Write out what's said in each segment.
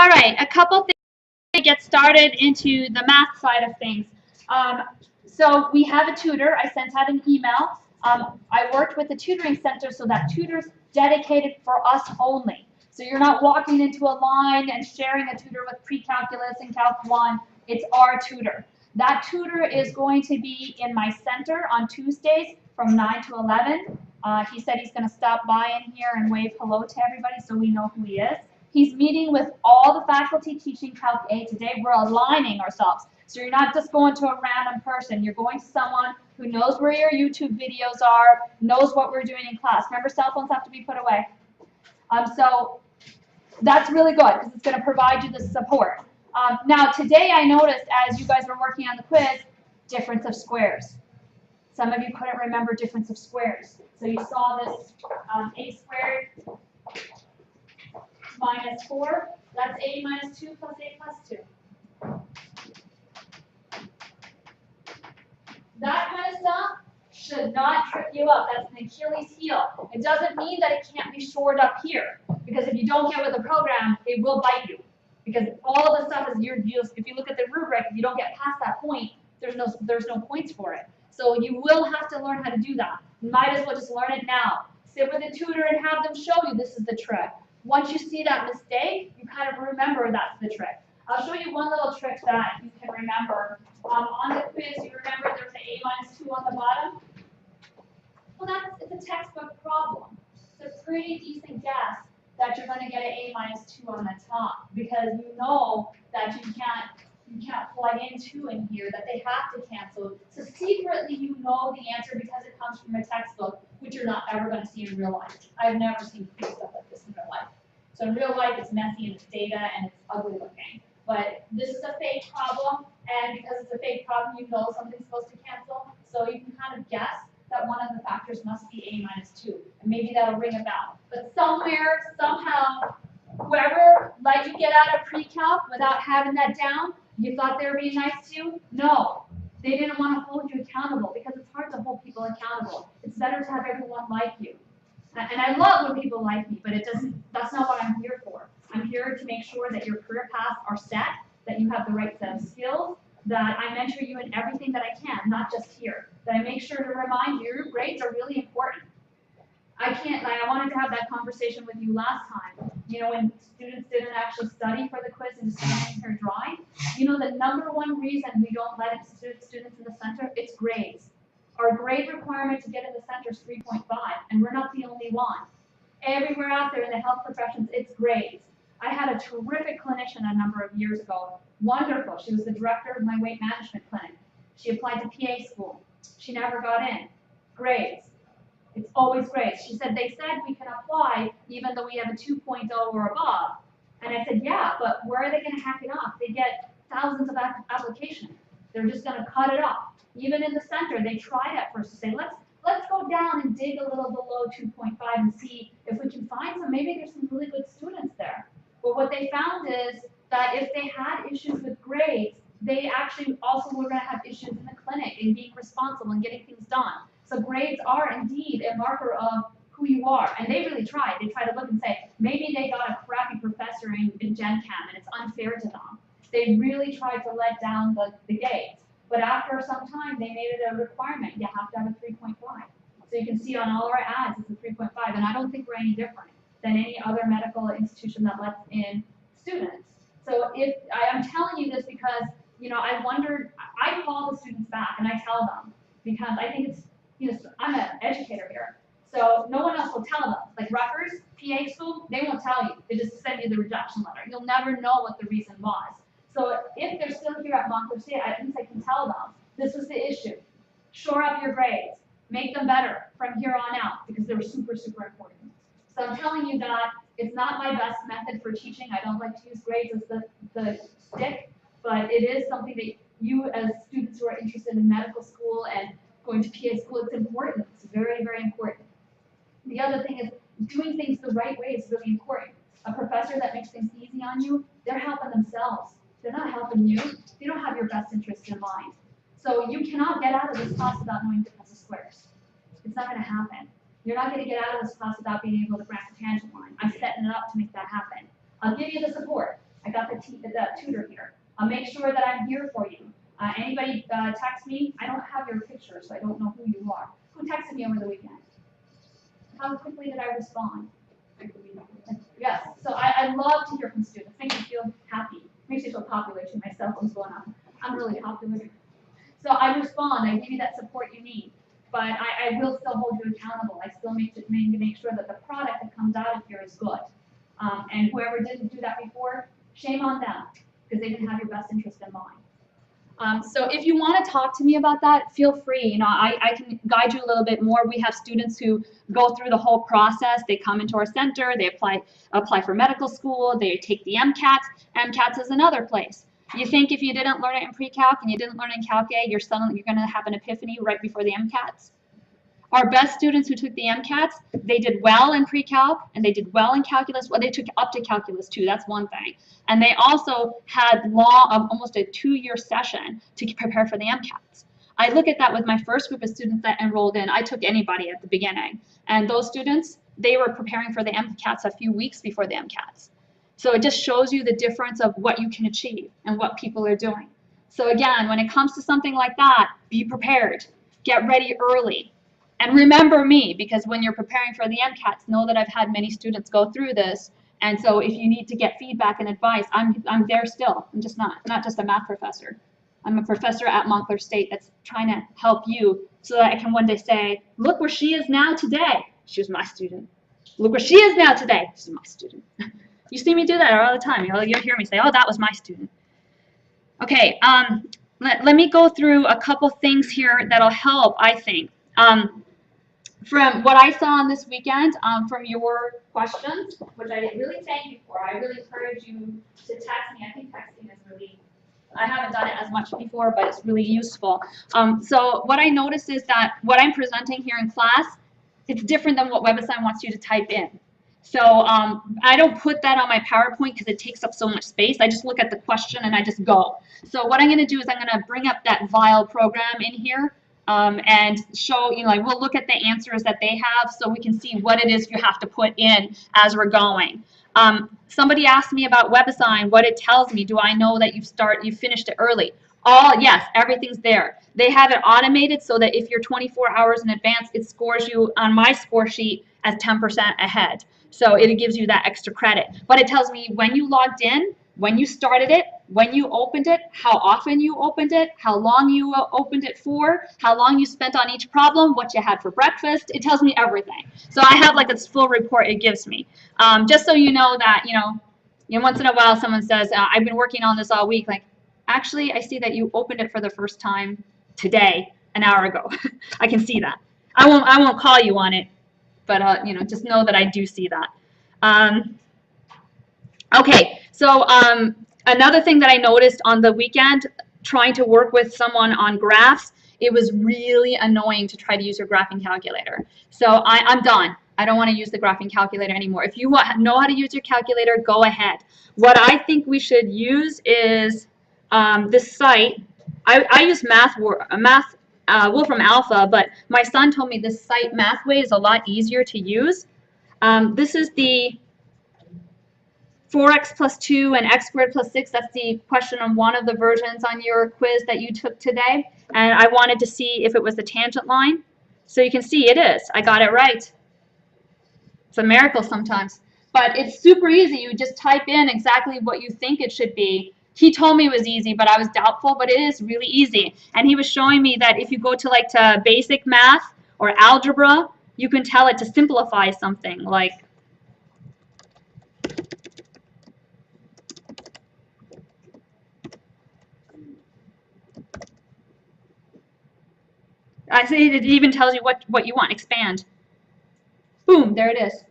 All right, a couple things to get started into the math side of things. So we have a tutor. I sent out an email. I worked with the tutoring center so that tutor's dedicated for us only. So you're not walking into a line and sharing a tutor with pre-calculus and calc 1. It's our tutor. That tutor is going to be in my center on Tuesdays from 9 to 11. He said he's going to stop by in here and wave hello to everybody so we know who he is. He's meeting with all the faculty teaching Calc A today. We're aligning ourselves. So you're not just going to a random person. You're going to someone who knows where your YouTube videos are, knows what we're doing in class. Remember, cell phones have to be put away. So that's really good because it's going to provide you the support. Now, today I noticed as you guys were working on the quiz, difference of squares. Some of you couldn't remember difference of squares. So you saw this a squared minus 4. That's a minus 2 plus a plus 2. That kind of stuff should not trip you up. That's an Achilles heel. It doesn't mean that it can't be shored up here. Because if you don't get with the program, it will bite you. Because all the stuff is if you look at the rubric, if you don't get past that point, there's no points for it. So you will have to learn how to do that. You might as well just learn it now. Sit with a tutor and have them show you this is the trick. Once you see that mistake, you kind of remember that's the trick. I'll show you one little trick that you can remember. On the quiz, you remember there's an a minus 2 on the bottom? Well, it's a textbook problem. It's a pretty decent guess that you're going to get an a minus 2 on the top because you know that you can't plug in 2 in here, that they have to cancel. So secretly you know the answer because it comes from a textbook, which you're not ever going to see in real life. I've never seen stuff like this in real life. So in real life, it's messy and it's data and it's ugly looking. But this is a fake problem, and because it's a fake problem, you know something's supposed to cancel. So you can kind of guess that one of the factors must be a minus 2, and maybe that'll ring a bell. But somewhere, somehow, whoever let you get out of pre-calc without having that down, you thought they were being nice to you? No. They didn't want to hold you accountable because it's hard to hold people accountable. It's better to have everyone like you. And I love when people like me, but that's not what I'm here for. I'm here to make sure that your career paths are set, that you have the right set of skills, that I mentor you in everything that I can, not just here. That I make sure to remind you your grades are really important. I wanted to have that conversation with you last time. You know, when students didn't actually study for the quiz and just standing here drawing, you know the number one reason we don't let students in the center, it's grades. Our grade requirement to get in the center is 3.5, and we're not the only one. Everywhere out there in the health professions, it's grades. I had a terrific clinician a number of years ago. Wonderful. She was the director of my weight management clinic. She applied to PA school. She never got in. Grades. It's always grades. She said, they said we can apply even though we have a 2.0 or above. And I said, yeah, but where are they going to hack it off? They get thousands of applications. They're just going to cut it off. Even in the center, they tried at first to say, let's go down and dig a little below 2.5 and see if we can find some. Maybe there's some really good students there. But what they found is that if they had issues with grades, they actually also were going to have issues in the clinic and being responsible and getting things done. So grades are indeed a marker of who you are. And they really tried. They tried to look and say, maybe they got a crappy professor in Gen Chem and it's unfair to them. They really tried to let down the grades. But after some time, they made it a requirement. You have to have a 3.5. So you can see on all our ads, it's a 3.5. And I don't think we're any different than any other medical institution that lets in students. So if I'm telling you this because, you know, I call the students back and I tell them because I think it's, you know, I'm an educator here. So no one else will tell them. Like Rutgers, PA school, they won't tell you. They just send you the rejection letter. You'll never know what the reason was. So if they're still here at Montclair State, at least I can tell them this was the issue. Shore up your grades. Make them better from here on out because they're super, super important. So I'm telling you that it's not my best method for teaching. I don't like to use grades as the stick, but it is something that you as students who are interested in medical school and going to PA school, it's important. It's very, very important. The other thing is doing things the right way is really important. A professor that makes things easy on you, they're helping themselves. They're not helping you. They don't have your best interest in mind. So you cannot get out of this class without knowing difference of squares. It's not going to happen. You're not going to get out of this class without being able to graph a tangent line. I'm setting it up to make that happen. I'll give you the support. I I got the tutor here. I'll make sure that I'm here for you. Anybody text me? I don't have your picture, so I don't know who you are. Who texted me over the weekend? How quickly did I respond? Yes, so I love to hear from students. Makes me feel happy. Makes me feel popular too. My cell phone's going off. I'm really popular. So I respond. I give you that support you need. But I will still hold you accountable. I still make sure that the product that comes out of here is good. And whoever didn't do that before, shame on them, because they didn't have your best interest in mind. So if you want to talk to me about that, feel free. You know, I can guide you a little bit more. We have students who go through the whole process. They come into our center, they apply for medical school, they take the MCATs. MCATs is another place. You think if you didn't learn it in pre-calc and you didn't learn it in Calc A, you're going to have an epiphany right before the MCATs? Our best students who took the MCATs, they did well in pre-calc and they did well in calculus. Well, they took up to calculus too, that's one thing. And they also had almost a 2-year session to prepare for the MCATs. I look at that with my first group of students that enrolled in. I took anybody at the beginning. And those students, they were preparing for the MCATs a few weeks before the MCATs. So it just shows you the difference of what you can achieve and what people are doing. So again, when it comes to something like that, be prepared. Get ready early. And remember me, because when you're preparing for the MCATs, know that I've had many students go through this. And so if you need to get feedback and advice, I'm there still. I'm just not just a math professor. I'm a professor at Montclair State that's trying to help you so that I can one day say, look where she is now today. She was my student. Look where she is now today. She's my student. You see me do that all the time. You'll hear me say, oh, that was my student. Okay, let me go through a couple things here that'll help, I think. From what I saw on this weekend, from your questions, which I really thank you for. I really encourage you to text me. I think texting is really, I haven't done it as much before, but it's really useful. So what I noticed is that what I'm presenting here in class, it's different than what WebAssign wants you to type in. So I don't put that on my PowerPoint because it takes up so much space. I just look at the question and I just go. So what I'm going to do is I'm going to bring up that VIAL program in here. And show, we'll look at the answers that they have so we can see what it is you have to put in as we're going. Somebody asked me about WebAssign, what it tells me. Do I know that you finished it early? Yes, everything's there. They have it automated so that if you're 24 hours in advance, it scores you on my score sheet as 10% ahead. So it gives you that extra credit. But it tells me when you logged in, when you started it, when you opened it, how often you opened it, how long you opened it for, how long you spent on each problem, what you had for breakfast. It tells me everything. So I have like this full report it gives me. Just so you know that, once in a while someone says, I've been working on this all week. Like, actually, I see that you opened it for the first time today, an hour ago. I can see that. I won't call you on it, but just know that I do see that. Okay, so another thing that I noticed on the weekend, trying to work with someone on graphs, it was really annoying to try to use your graphing calculator. So I'm done. I don't want to use the graphing calculator anymore. If you know how to use your calculator, go ahead. What I think we should use is this site. I use Wolfram Alpha, but my son told me this site Mathway is a lot easier to use. This is the 4x plus 2 and x squared plus 6, that's the question on one of the versions on your quiz that you took today. And I wanted to see if it was the tangent line. So you can see it is. I got it right. It's a miracle sometimes. But it's super easy. You just type in exactly what you think it should be. He told me it was easy, but I was doubtful, but it is really easy. And he was showing me that if you go to basic math or algebra, you can tell it to simplify something like I say it even tells you what you want. Expand. Boom, there it is.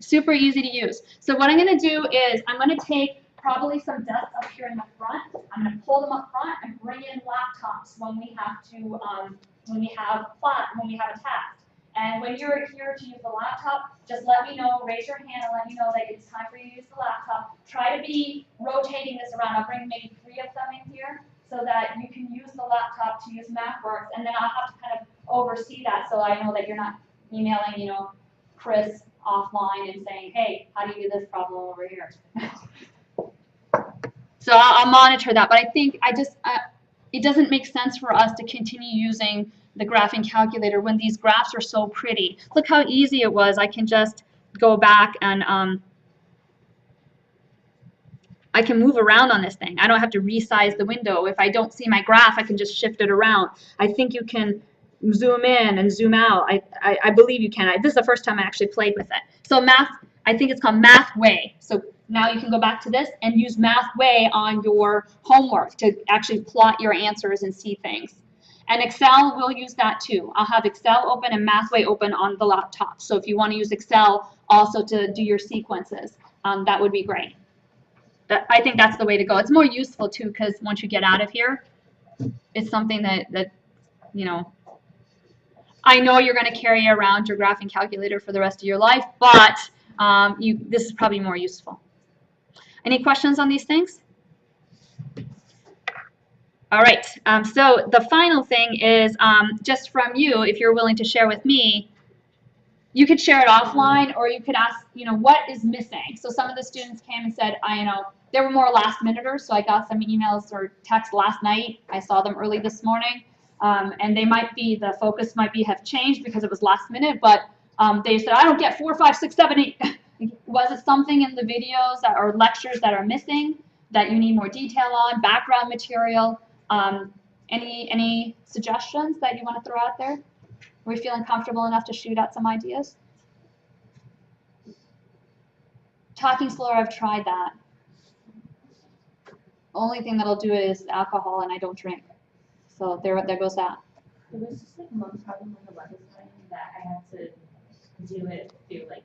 Super easy to use. So what I'm going to do is I'm going to take probably some desks up here in the front. I'm going to pull them up front and bring in laptops when we have a task. And when you're here to use the laptop, just let me know, raise your hand and let me know that it's time for you to use the laptop. Try to be rotating this around. I'll bring maybe 3 of them in here so that you can use the laptop to use MathWorks, and then I'll have to kind of oversee that so I know that you're not emailing, Chris offline and saying, hey, how do you do this problem over here? So I'll monitor that, but I think it doesn't make sense for us to continue using the graphing calculator when these graphs are so pretty. Look how easy it was. I can just go back and I can move around on this thing. I don't have to resize the window. If I don't see my graph, I can just shift it around. I think you can zoom in and zoom out. I believe you can. This is the first time I actually played with it. So math, I think it's called Mathway. So now you can go back to this and use Mathway on your homework to actually plot your answers and see things. And Excel, we'll use that too. I'll have Excel open and Mathway open on the laptop. So if you want to use Excel also to do your sequences, that would be great. I think that's the way to go. It's more useful too, because once you get out of here, it's something that you know, I know you're going to carry around your graphing calculator for the rest of your life, but this is probably more useful. Any questions on these things? All right, so the final thing is just from you, if you're willing to share with me, you could share it offline, or you could ask, what is missing? So some of the students came and said, they were more last minuters, so I got some emails or texts last night. I saw them early this morning, and the focus might have changed because it was last minute, but they said, I don't get 4, 5, 6, 7, 8. Was it something in the videos or lectures that are missing that you need more detail on, background material? Any suggestions that you want to throw out there? Are we feeling comfortable enough to shoot out some ideas? Talking slower, I've tried that. Only thing that'll do it is alcohol, and I don't drink. So there goes that. It was just like one problem on the website that I had to do it through like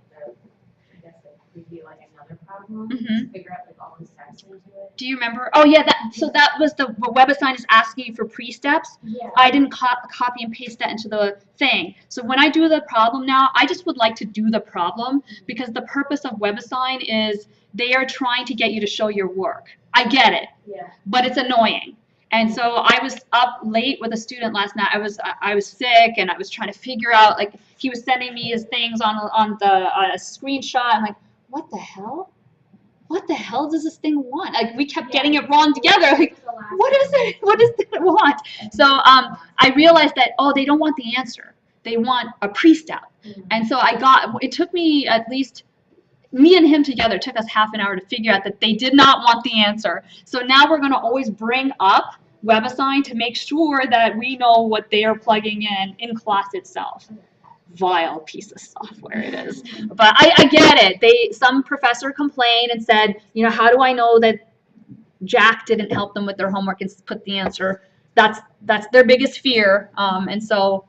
review like another problem to figure out like all the steps into it. Do you remember? Oh yeah, that was the WebAssign is asking you for pre-steps. Yeah. I didn't copy and paste that into the thing. So when I do the problem now, I just would like to do the problem because the purpose of WebAssign is they are trying to get you to show your work. I get it. Yeah. But it's annoying. And so I was up late with a student last night. I was sick and I was trying to figure out, like, he was sending me his things on the screenshot. I'm like, what the hell? What the hell does this thing want? Like, we kept getting it wrong together. Like, what is it? What does it want? So I realized that, they don't want the answer. They want a pre-step. And so it took me at least, me and him together took us half an hour to figure out that they did not want the answer. So now we're going to always bring up WebAssign to make sure that we know what they are plugging in class itself. Vile piece of software it is. But I get it. Some professor complained and said, how do I know that Jack didn't help them with their homework and put the answer? That's their biggest fear. And so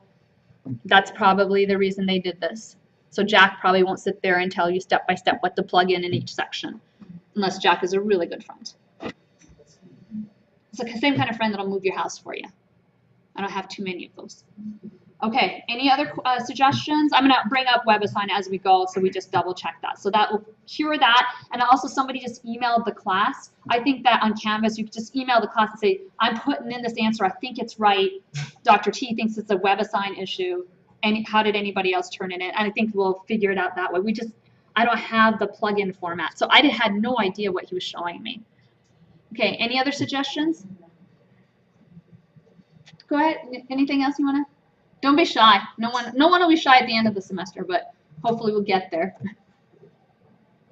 that's probably the reason they did this. So Jack probably won't sit there and tell you step by step what to plug in each section, unless Jack is a really good friend. It's the same kind of friend that'll move your house for you. I don't have too many of those. Okay, any other suggestions? I'm going to bring up WebAssign as we go, so we just double check that. So that will cure that. And also somebody just emailed the class. I think that on Canvas, you could just email the class and say, I'm putting in this answer. I think it's right. Dr. T thinks it's a WebAssign issue. And how did anybody else turn it in? And I think we'll figure it out that way. I don't have the plugin format, so I had no idea what he was showing me. Okay, any other suggestions? Go ahead. Anything else you want to? Don't be shy. No one will be shy at the end of the semester, but hopefully we'll get there.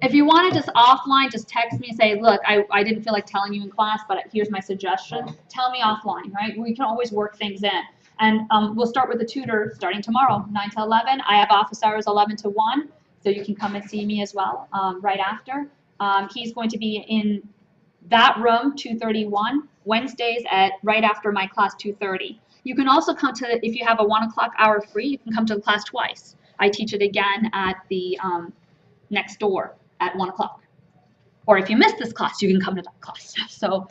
If you want to just offline, just text me and say, look, I didn't feel like telling you in class, but here's my suggestion. Tell me offline, right? We can always work things in. And we'll start with the tutor starting tomorrow, 9 to 11. I have office hours 11 to 1, so you can come and see me as well right after. He's going to be in that room, 231, Wednesdays right after my class, 2:30. You can also come to, if you have a 1 o'clock hour free, you can come to the class twice. I teach it again at the next door at 1 o'clock. Or if you miss this class, you can come to that class. So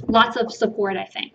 lots of support, I think.